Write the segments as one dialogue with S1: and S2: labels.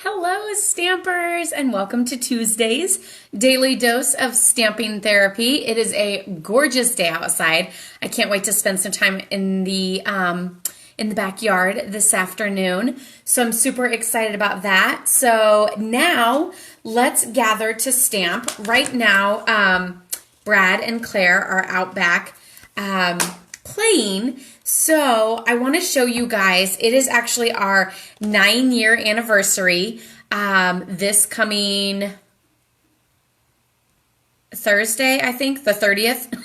S1: Hello, Stampers, and welcome to Tuesday's Daily Dose of Stamping Therapy. It is a gorgeous day outside. I can't wait to spend some time in the backyard this afternoon. So I'm super excited about that. So now let's gather to stamp. Right now, Brad and Claire are out back playing. So I want to show you guys, it is actually our 9-year anniversary this coming Thursday, I think, the 30th,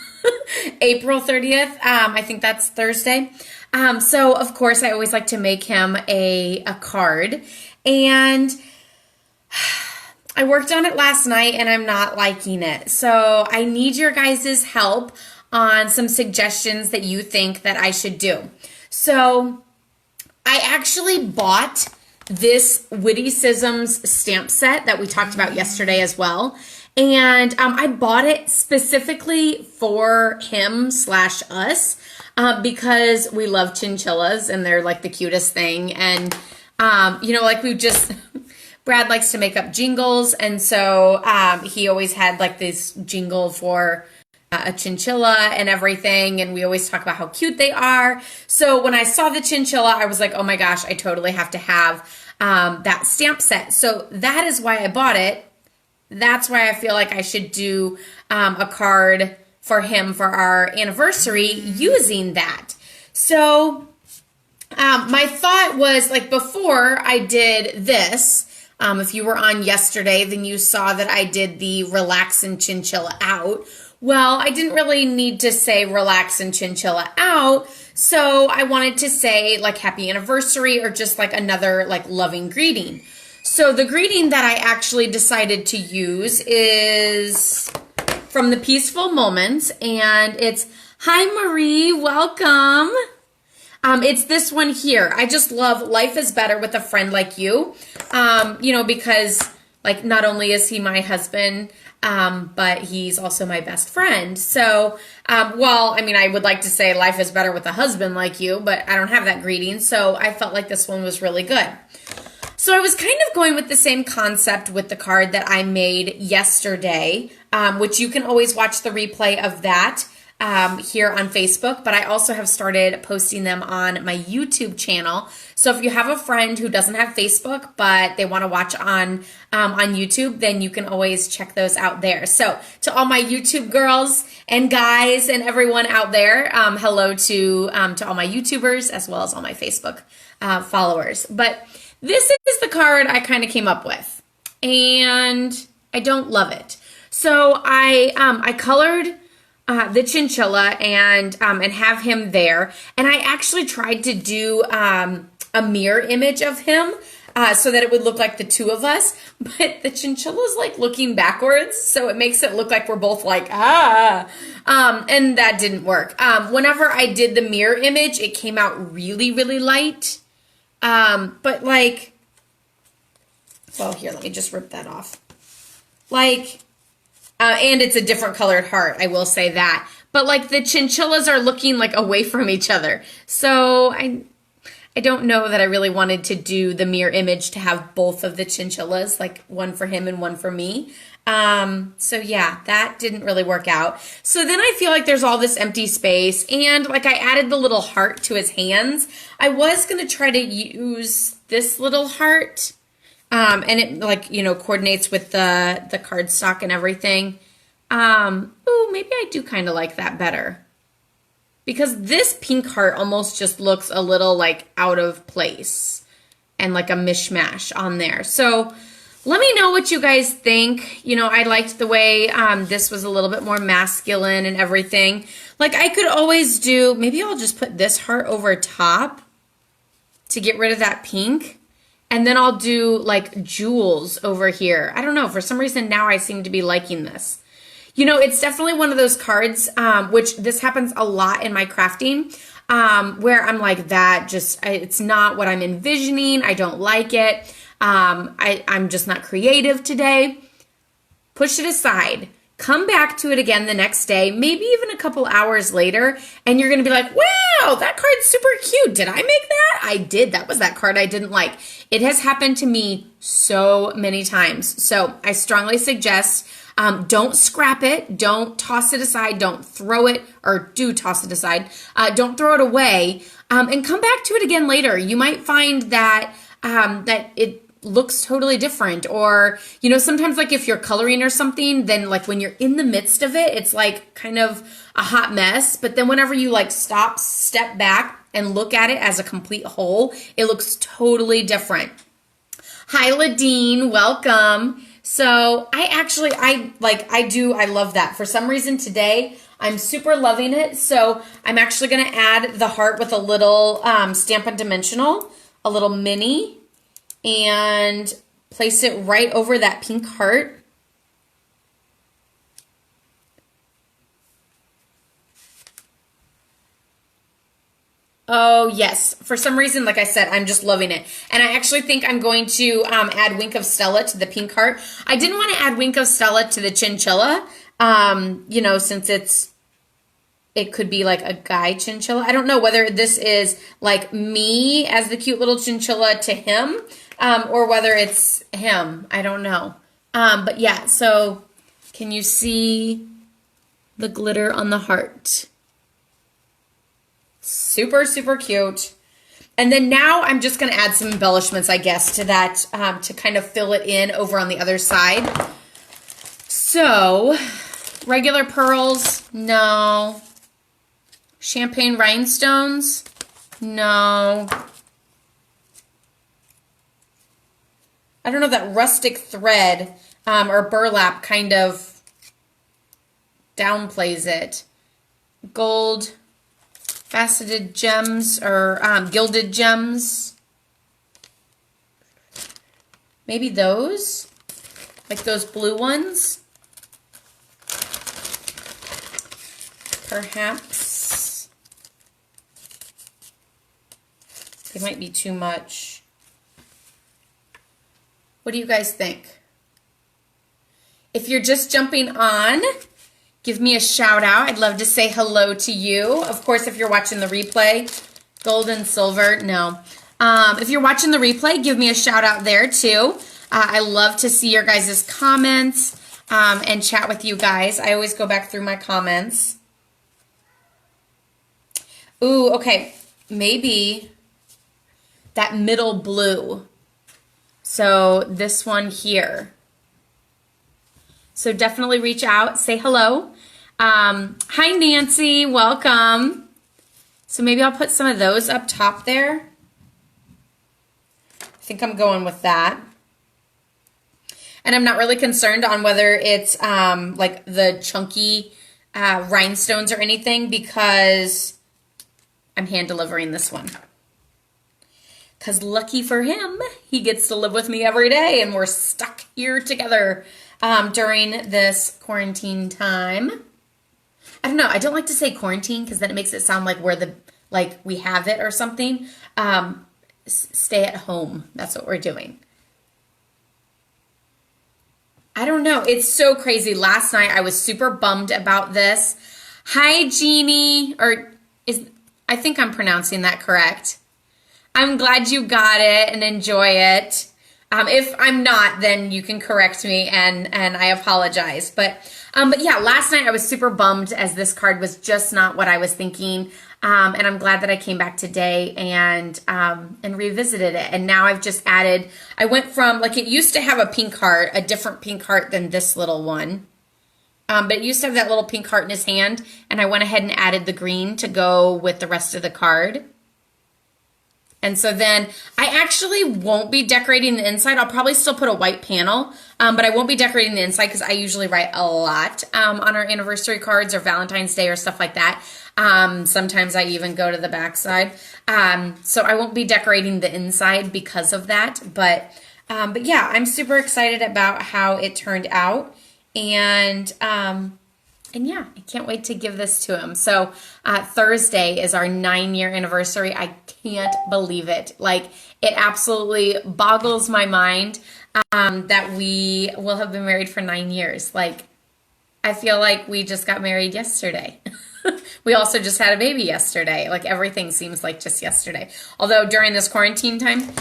S1: April 30th. I think that's Thursday. So of course I always like to make him a card, and I worked on it last night and I'm not liking it. So I need your guys' help on some suggestions that you think that I should do. So I actually bought this Witticisms stamp set that we talked about yesterday as well. And I bought it specifically for him/us because we love chinchillas and they're like the cutest thing. And, Brad likes to make up jingles. And so he always had like this jingle for a chinchilla and everything, and we always talk about how cute they are. So when I saw the chinchilla, I was like, oh my gosh, I totally have to have that stamp set. So that is why I bought it. That's why I feel like I should do a card for him for our anniversary using that. So my thought was, like, before I did this, if you were on yesterday, then you saw that I did the Relax and Chinchilla Out. Well, I didn't really need to say relax and chinchilla out, so I wanted to say like happy anniversary or just like another like loving greeting. So the greeting that I actually decided to use is from the Peaceful Moments, and it's, hi Marie, welcome. It's this one here. I just love life is better with a friend like you, because like not only is he my husband, but he's also my best friend. So, I would like to say life is better with a husband like you, but I don't have that greeting. So I felt like this one was really good. So I was kind of going with the same concept with the card that I made yesterday, which you can always watch the replay of that here on Facebook, but I also have started posting them on my YouTube channel. So if you have a friend who doesn't have Facebook, but they want to watch on YouTube, then you can always check those out there. So to all my YouTube girls and guys and everyone out there, hello to all my YouTubers as well as all my Facebook followers. But this is the card I kind of came up with, and I don't love it. So I colored the chinchilla and have him there. And I actually tried to do a mirror image of him so that it would look like the two of us. But the chinchilla's like looking backwards, so it makes it look like we're both like, and that didn't work. Whenever I did the mirror image, it came out really, really light. But like, well, here, let me just rip that off. Like, and it's a different colored heart, I will say that. But like the chinchillas are looking like away from each other. So I don't know that I really wanted to do the mirror image to have both of the chinchillas, like one for him and one for me. So yeah, that didn't really work out. So then I feel like there's all this empty space, and like I added the little heart to his hands. I was going to try to use this little heart. And it like, coordinates with the cardstock and everything. Ooh, maybe I do kind of like that better. Because this pink heart almost just looks a little like out of place and like a mishmash on there. So let me know what you guys think. I liked the way this was a little bit more masculine and everything. Like I could always do, maybe I'll just put this heart over top to get rid of that pink. And then I'll do like jewels over here. I don't know. For some reason now I seem to be liking this. It's definitely one of those cards, which this happens a lot in my crafting, where I'm like it's not what I'm envisioning. I don't like it. I'm just not creative today. Push it aside. come back to it again the next day, maybe even a couple hours later, and you're going to be like, wow, that card's super cute. Did I make that? I did. That was that card I didn't like. It has happened to me so many times. So I strongly suggest don't scrap it. Don't toss it aside. Don't throw it, or do toss it aside. Don't throw it away, and come back to it again later. You might find that that it looks totally different, or sometimes like if you're coloring or something, then like when you're in the midst of it, it's like kind of a hot mess, but then whenever you like step back and look at it as a complete whole, it looks totally different. Hi Ladine, welcome. So I love that. For some reason today I'm super loving it, so I'm actually going to add the heart with a little Stampin' Dimensional, a little mini, and place it right over that pink heart. Oh yes, for some reason, like I said, I'm just loving it. And I actually think I'm going to add Wink of Stella to the pink heart. I didn't want to add Wink of Stella to the chinchilla, since it could be like a guy chinchilla. I don't know whether this is like me as the cute little chinchilla to him, or whether it's him. I don't know. But yeah, so can you see the glitter on the heart? Super, super cute. And then now I'm just going to add some embellishments, I guess, to that, to kind of fill it in over on the other side. So, regular pearls, no. Champagne rhinestones, no. I don't know, that rustic thread or burlap kind of downplays it. Gold, faceted gems, or gilded gems. Maybe those, like those blue ones. Perhaps. They might be too much. What do you guys think? If you're just jumping on, give me a shout out. I'd love to say hello to you. Of course, if you're watching the replay, gold and silver, no. If you're watching the replay, give me a shout out there too. I love to see your guys' comments and chat with you guys. I always go back through my comments. Ooh, okay. Maybe that middle blue. So this one here. So definitely reach out, say hello. Hi Nancy, welcome. So maybe I'll put some of those up top there. I think I'm going with that. And I'm not really concerned on whether it's like the chunky rhinestones or anything, because I'm hand delivering this one. Because lucky for him, he gets to live with me every day, and we're stuck here together during this quarantine time. I don't know. I don't like to say quarantine because then it makes it sound like we have it or something. Stay at home. That's what we're doing. I don't know. It's so crazy. Last night I was super bummed about this. Hi, Jeannie. I think I'm pronouncing that correct. I'm glad you got it and enjoy it. If I'm not, then you can correct me, and I apologize. But yeah, last night I was super bummed as this card was just not what I was thinking. And I'm glad that I came back today and revisited it. And now I've just added, I went from, like, it used to have a pink heart, a different pink heart than this little one. But it used to have that little pink heart in his hand, and I went ahead and added the green to go with the rest of the card. And so then I actually won't be decorating the inside. I'll probably still put a white panel, but I won't be decorating the inside because I usually write a lot on our anniversary cards or Valentine's Day or stuff like that. Sometimes I even go to the back side. So I won't be decorating the inside because of that. But yeah, I'm super excited about how it turned out. And yeah, I can't wait to give this to him. So Thursday is our 9-year anniversary. I can't believe it. Like, it absolutely boggles my mind that we will have been married for 9 years. Like, I feel like we just got married yesterday. We also just had a baby yesterday. Like everything seems like just yesterday. Although during this quarantine time,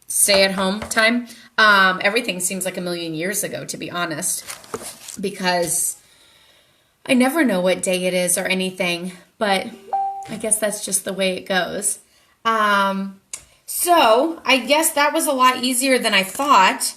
S1: stay at home time, everything seems like a million years ago, to be honest, because I never know what day it is or anything, but I guess that's just the way it goes. So I guess that was a lot easier than I thought,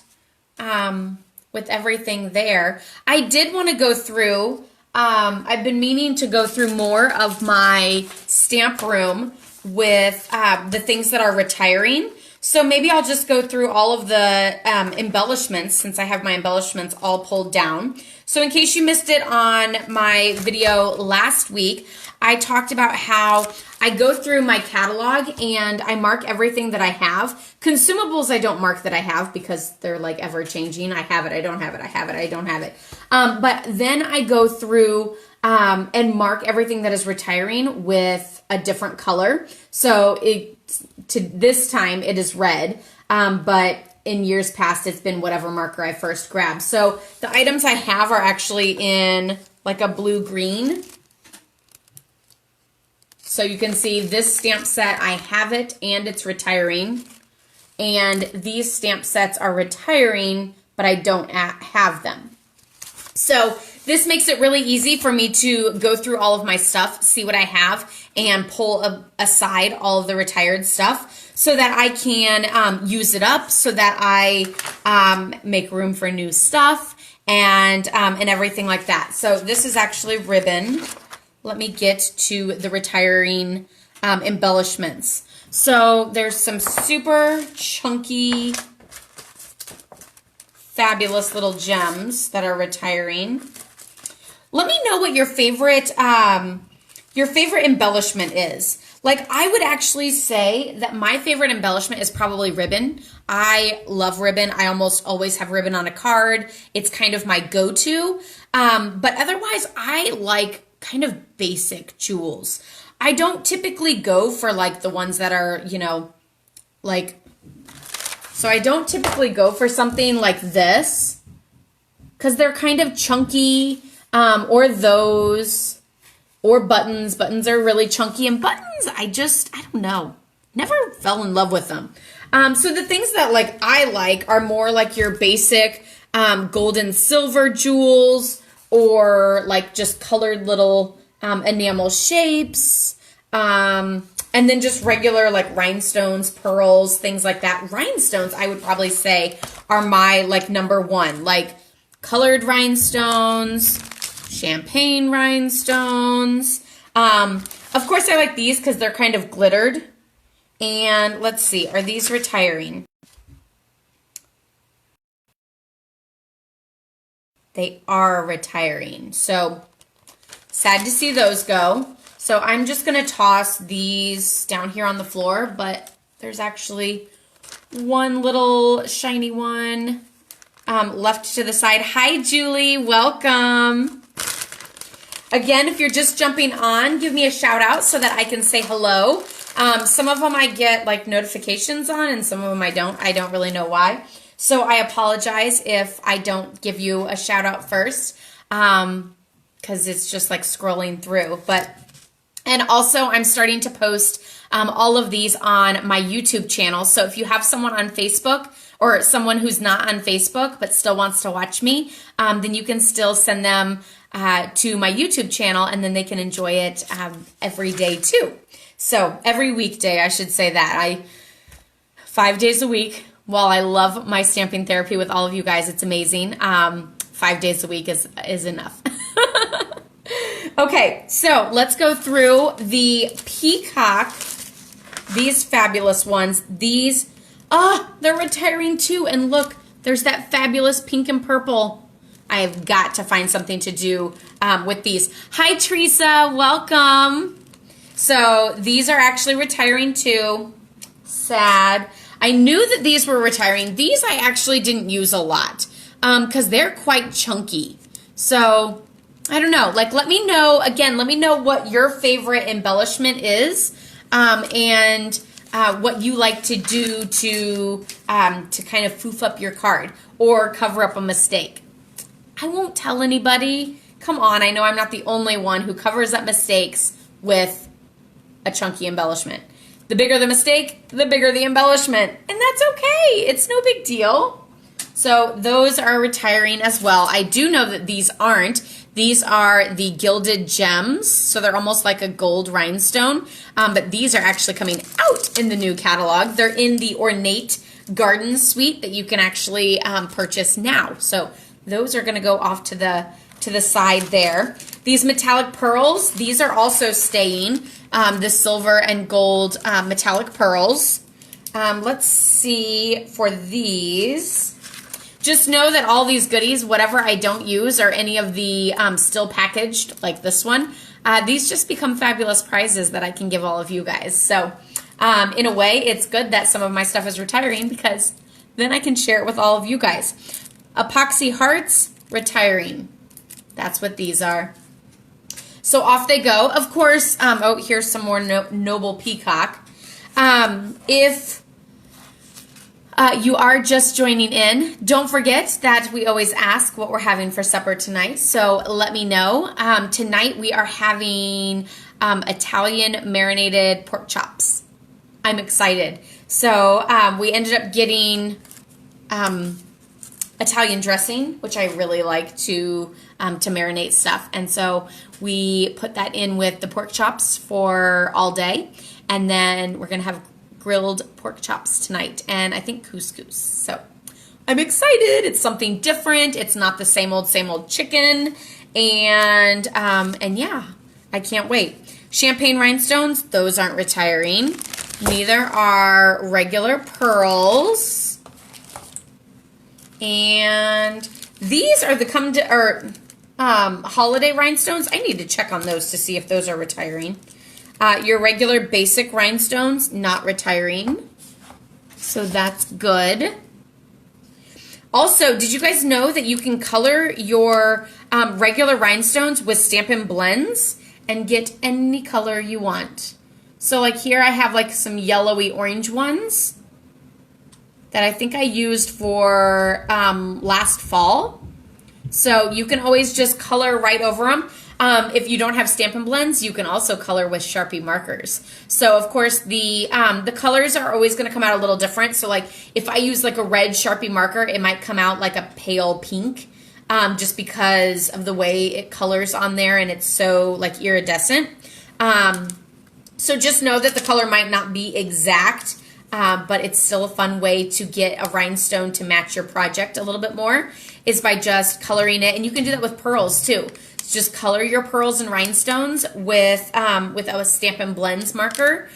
S1: with everything there. I did want to go through, I've been meaning to go through more of my stamp room with the things that are retiring. So maybe I'll just go through all of the embellishments, since I have my embellishments all pulled down. So in case you missed it on my video last week, I talked about how I go through my catalog and I mark everything that I have. Consumables I don't mark that I have because they're like ever changing. I have it, I don't have it, I have it, I don't have it. But then I go through and mark everything that is retiring with a different color. So to this time it is red, but in years past it's been whatever marker I first grabbed. So the items I have are actually in like a blue-green. So you can see this stamp set, I have it and it's retiring. And these stamp sets are retiring, but I don't have them. So this makes it really easy for me to go through all of my stuff, see what I have, and pull aside all of the retired stuff so that I can use it up, so that I make room for new stuff and everything like that. So this is actually ribbon. Let me get to the retiring embellishments. So there's some super chunky, fabulous little gems that are retiring. Let me know what your favorite embellishment is. Like, I would actually say that my favorite embellishment is probably ribbon. I love ribbon. I almost always have ribbon on a card. It's kind of my go-to. But otherwise, I like kind of basic jewels. I don't typically go for like the ones that are, you know, like, so I don't typically go for something like this because they're kind of chunky, or those, or buttons. Buttons are really chunky, and buttons, I don't know, never fell in love with them. So the things that like I like are more like your basic gold and silver jewels, or like just colored little enamel shapes, and then just regular like rhinestones, pearls, things like that. Rhinestones, I would probably say, are my like number one, like colored rhinestones, champagne rhinestones. Of course I like these because they're kind of glittered. And let's see, are these retiring? They are retiring. So sad to see those go. So I'm just going to toss these down here on the floor, but there's actually one little shiny one left to the side. Hi, Julie. Welcome. Again, if you're just jumping on, give me a shout out so that I can say hello. Some of them I get like notifications on, and some of them I don't. I don't really know why. So I apologize if I don't give you a shout out first, because it's just like scrolling through. And also I'm starting to post all of these on my YouTube channel. So if you have someone on Facebook, or someone who's not on Facebook but still wants to watch me, then you can still send them to my YouTube channel, and then they can enjoy it every day too. So every weekday, I should say that. 5 days a week. While I love my stamping therapy with all of you guys, it's amazing. 5 days a week is enough. Okay, so let's go through the peacock. These fabulous ones. These, they're retiring too. And look, there's that fabulous pink and purple. I have got to find something to do with these. Hi, Teresa. Welcome. So these are actually retiring too. Sad. I knew that these were retiring. These I actually didn't use a lot because they're quite chunky. So I don't know. Like, let me know, again, let me know what your favorite embellishment is, and what you like to do to kind of foof up your card or cover up a mistake. I won't tell anybody come on, I know I'm not the only one who covers up mistakes with a chunky embellishment. The bigger the mistake, the bigger the embellishment. And that's okay. It's no big deal. So those are retiring as well. I do know that these aren't. These are the gilded gems. So they're almost like a gold rhinestone. But these are actually coming out in the new catalog. They're in the Ornate Garden Suite that you can actually purchase now. So those are going to go off to the side there. These metallic pearls, these are also staying. The silver and gold metallic pearls. Let's see for these. Just know that all these goodies, whatever I don't use or any of the still packaged, like this one, these just become fabulous prizes that I can give all of you guys. So in a way, it's good that some of my stuff is retiring because then I can share it with all of you guys. Epoxy hearts, retiring. That's what these are. So off they go. Of course, oh, here's some more Noble Peacock. If you are just joining in, don't forget that we always ask what we're having for supper tonight. So let me know. Tonight we are having Italian marinated pork chops. I'm excited. So we ended up getting Italian dressing, which I really like to marinate stuff. And so we put that in with the pork chops for all day. And then we're going to have grilled pork chops tonight. And I think couscous. So I'm excited. It's something different. It's not the same old chicken. And yeah, I can't wait. Champagne rhinestones, those aren't retiring. Neither are regular pearls. And these are the holiday rhinestones. I need to check on those to see if those are retiring. Your regular basic rhinestones, not retiring. So that's good. Also, did you guys know that you can color your regular rhinestones with Stampin' blends and get any color you want? So like here I have like some yellowy orange ones that I think I used for last fall. So you can always just color right over them. If you don't have Stampin' blends, you can also color with Sharpie markers. So of course the colors are always going to come out a little different. So like if I use like a red Sharpie marker, it might come out like a pale pink, just because of the way it colors on there and it's so like iridescent. So just know that the color might not be exact, but it's still a fun way to get a rhinestone to match your project a little bit more, is by just coloring it. And you can do that with pearls too. Just color your pearls and rhinestones with a Stampin' blends marker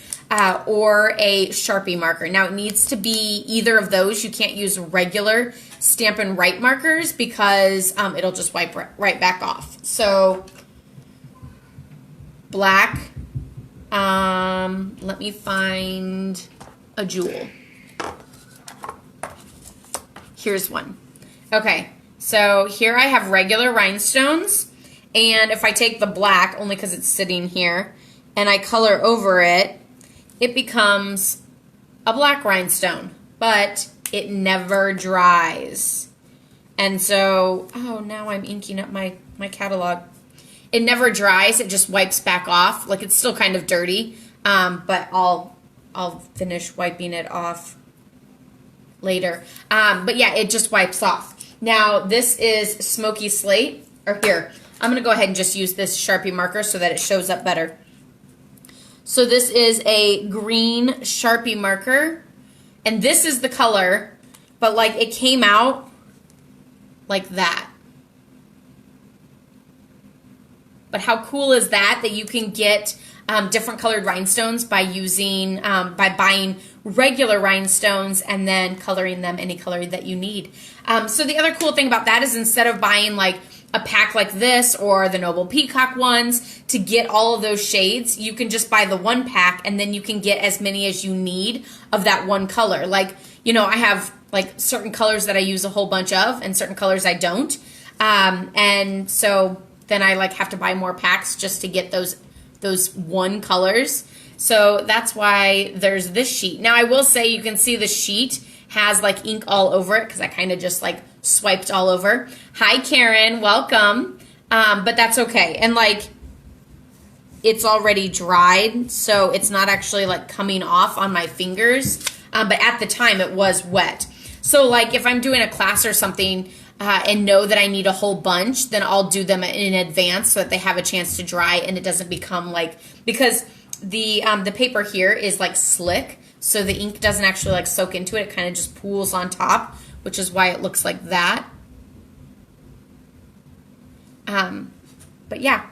S1: or a Sharpie marker. Now it needs to be either of those. You can't use regular Stampin' Write markers because it'll just wipe right back off. So black. Let me find a jewel. Here's one. Okay, so here I have regular rhinestones, and if I take the black, only because it's sitting here, and I color over it, it becomes a black rhinestone, but it never dries. And so, oh, now I'm inking up my catalog. It never dries, it just wipes back off. Like it's still kind of dirty, but I'll finish wiping it off later. But yeah, it just wipes off. Now this is Smoky Slate, or here, I'm gonna go ahead and just use this Sharpie marker so that it shows up better. So this is a green Sharpie marker, and this is the color, but like it came out like that. But how cool is that you can get different colored rhinestones by using, by buying regular rhinestones and then coloring them any color that you need. So the other cool thing about that is instead of buying like a pack like this or the Noble Peacock ones to get all of those shades, you can just buy the one pack and then you can get as many as you need of that one color. Like, you know, I have like certain colors that I use a whole bunch of and certain colors I don't. And so then I like have to buy more packs just to get those one colors. So that's why there's this sheet. Now I will say you can see the sheet has like ink all over it because I kind of just like swiped all over. Hi Karen, welcome. but that's okay. And like, it's already dried, so it's not actually like coming off on my fingers. But at the time it was wet. So like if I'm doing a class or something and know that I need a whole bunch, then I'll do them in advance so that they have a chance to dry and it doesn't become like, because the paper here is like slick, so the ink doesn't actually like soak into it. It kind of just pools on top, which is why it looks like that. But yeah,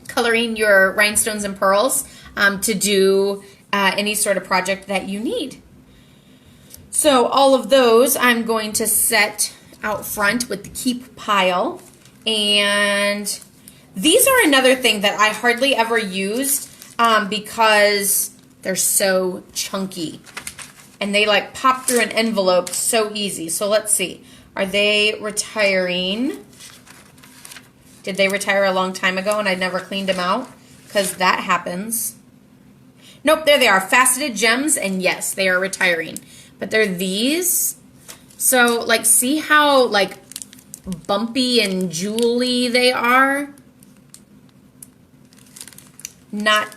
S1: coloring your rhinestones and pearls to do any sort of project that you need. So all of those I'm going to set out front with the keep pile. And these are another thing that I hardly ever used because they're so chunky. And they like pop through an envelope so easy. So let's see. Are they retiring? Did they retire a long time ago and I never cleaned them out? Because that happens. Nope, there they are. Faceted gems, and yes, they are retiring. But they're these. So, like, see how, like, bumpy and jewelly they are? Not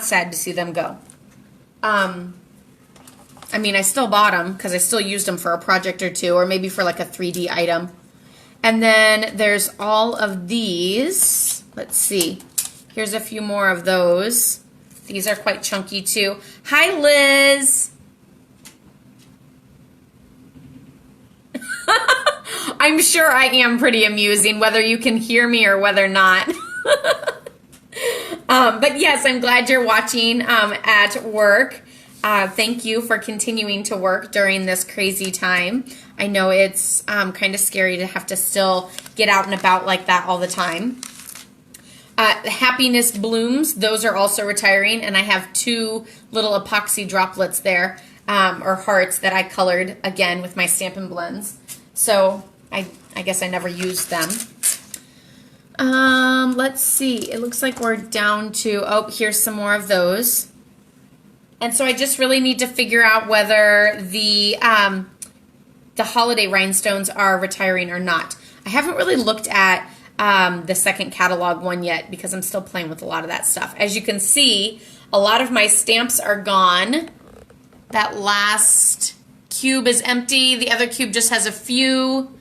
S1: sad to see them go. I mean, I still bought them because I still used them for a project or two, or maybe for, like, a 3D item. And then there's all of these. Let's see. Here's a few more of those. These are quite chunky too. Hi, Liz. I'm sure I am pretty amusing, whether you can hear me or whether not. But yes, I'm glad you're watching at work. Thank you for continuing to work during this crazy time. I know it's kind of scary to have to still get out and about like that all the time. The happiness blooms, those are also retiring, and I have 2 little epoxy droplets there, or hearts that I colored again with my Stampin' blends. So I guess I never used them. Let's see. It looks like we're down to, oh, here's some more of those. And so I just really need to figure out whether the holiday rhinestones are retiring or not. I haven't really looked at the second catalog one yet because I'm still playing with a lot of that stuff. As you can see, a lot of my stamps are gone. That last cube is empty. The other cube just has a few.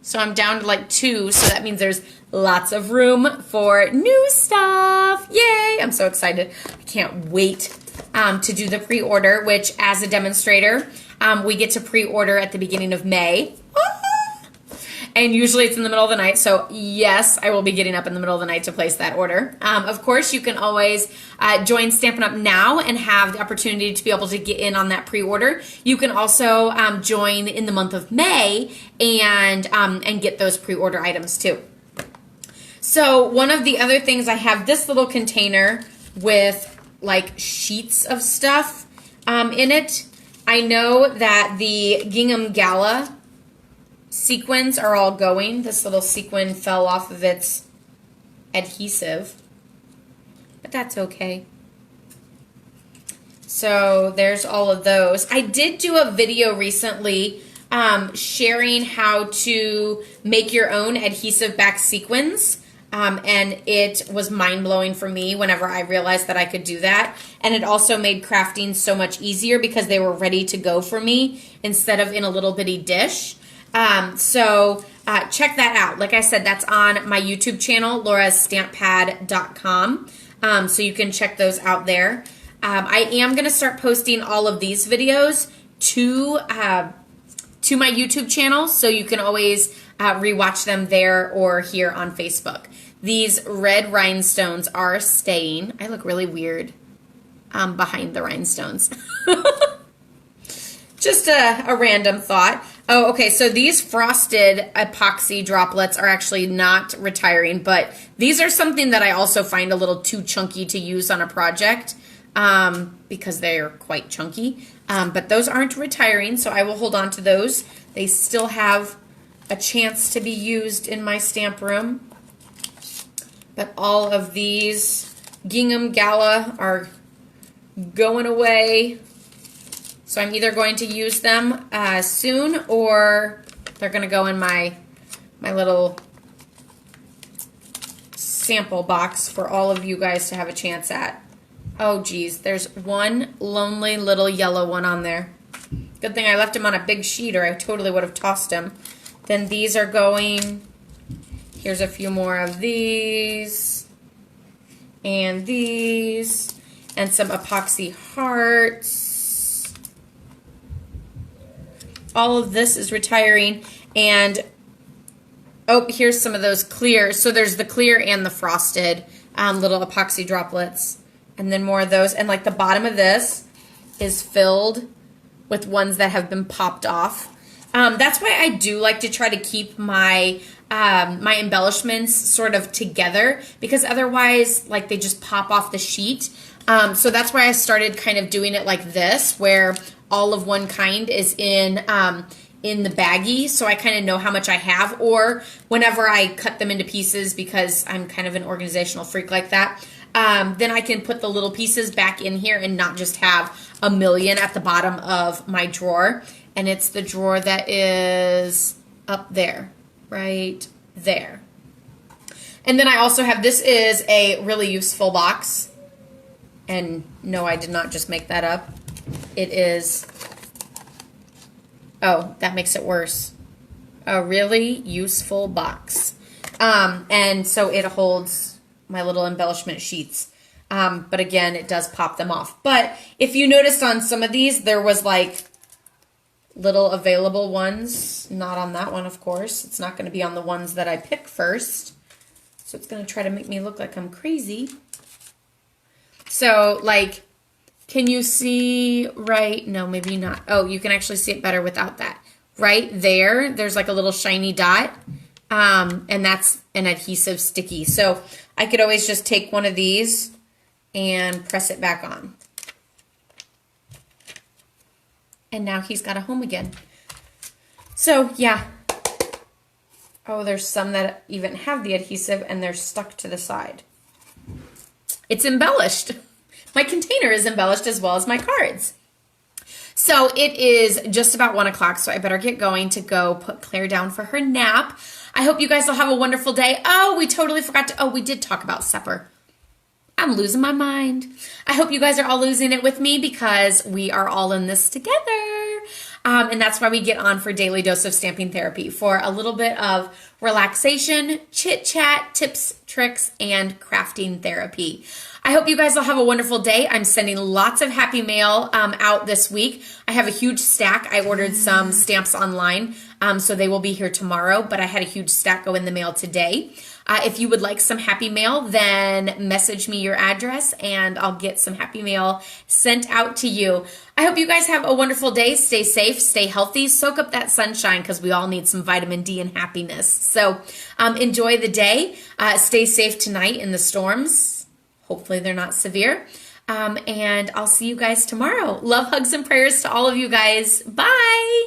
S1: So I'm down to like 2. So that means there's lots of room for new stuff. Yay! I'm so excited. I can't wait to do the pre-order, which as a demonstrator, we get to pre-order at the beginning of May. And usually it's in the middle of the night, so yes, I will be getting up in the middle of the night to place that order. Of course, you can always join Stampin' Up! Now and have the opportunity to be able to get in on that pre-order. You can also join in the month of May and get those pre-order items too. So one of the other things, I have this little container with like sheets of stuff in it. I know that the Gingham Gala sequins are all going. This little sequin fell off of its adhesive, but that's okay. So there's all of those. I did do a video recently sharing how to make your own adhesive back sequins. And it was mind-blowing for me whenever I realized that I could do that. And it also made crafting so much easier because they were ready to go for me instead of in a little bitty dish. So check that out. Like I said, that's on my YouTube channel, laurastamppad.com. So you can check those out there. I am going to start posting all of these videos to my YouTube channel, so you can always rewatch them there or here on Facebook. These red rhinestones are staying. I look really weird behind the rhinestones. Just a random thought. Oh, okay, so these frosted epoxy droplets are actually not retiring, but these are something that I also find a little too chunky to use on a project because they're quite chunky. But those aren't retiring, so I will hold on to those. They still have a chance to be used in my stamp room. But all of these Gingham Gala are going away. So I'm either going to use them soon, or they're going to go in my little sample box for all of you guys to have a chance at. Oh geez, there's one lonely little yellow one on there. Good thing I left him on a big sheet or I totally would have tossed him. Then these are going, here's a few more of these, and these, and some epoxy hearts. All of this is retiring, and oh, here's some of those clear. So there's the clear and the frosted little epoxy droplets, and then more of those. And like the bottom of this is filled with ones that have been popped off. That's why I do like to try to keep my my embellishments sort of together, because otherwise like they just pop off the sheet. So that's why I started kind of doing it like this, where all of one kind is in the baggie, so I kind of know how much I have, or whenever I cut them into pieces, because I'm kind of an organizational freak like that, then I can put the little pieces back in here and not just have a million at the bottom of my drawer. And it's the drawer that is up there, right there. And then I also have, this is a really useful box. And no, I did not just make that up. It is, oh, that makes it worse. A really useful box. And so it holds my little embellishment sheets. But again, it does pop them off. But if you noticed on some of these, there was like little available ones. Not on that one, of course. It's not going to be on the ones that I pick first. So it's going to try to make me look like I'm crazy. So, like, can you see right? No, maybe not. Oh, you can actually see it better without that. Right there, there's like a little shiny dot. And that's an adhesive sticky. So I could always just take one of these and press it back on. And now he's got a home again. So, yeah. Oh, there's some that even have the adhesive and they're stuck to the side. It's embellished. My container is embellished as well as my cards. So it is just about 1 o'clock, so I better get going to go put Claire down for her nap. I hope you guys will have a wonderful day. Oh, we totally forgot to, oh, we did talk about supper. I'm losing my mind. I hope you guys are all losing it with me, because we are all in this together. And that's why we get on for Daily Dose of Stamping Therapy, for a little bit of relaxation, chit chat, tips, tricks, and crafting therapy. I hope you guys will have a wonderful day. I'm sending lots of happy mail out this week. I have a huge stack. I ordered some stamps online, so they will be here tomorrow, but I had a huge stack go in the mail today. If you would like some happy mail, then message me your address and I'll get some happy mail sent out to you. I hope you guys have a wonderful day. Stay safe, stay healthy, soak up that sunshine, because we all need some vitamin D and happiness. So enjoy the day. Stay safe tonight in the storms. Hopefully they're not severe. And I'll see you guys tomorrow. Love, hugs, and prayers to all of you guys. Bye.